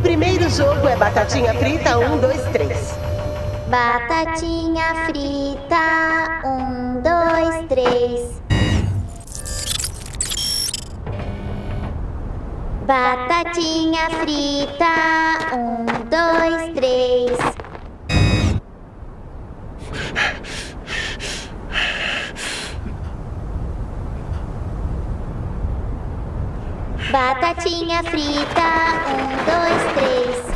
primeiro jogo é batatinha frita, 1, 2, 3. Batatinha frita, 1, 2, 3. Batatinha frita, 1, 2, 3. Batatinha frita, 1, 2, 3.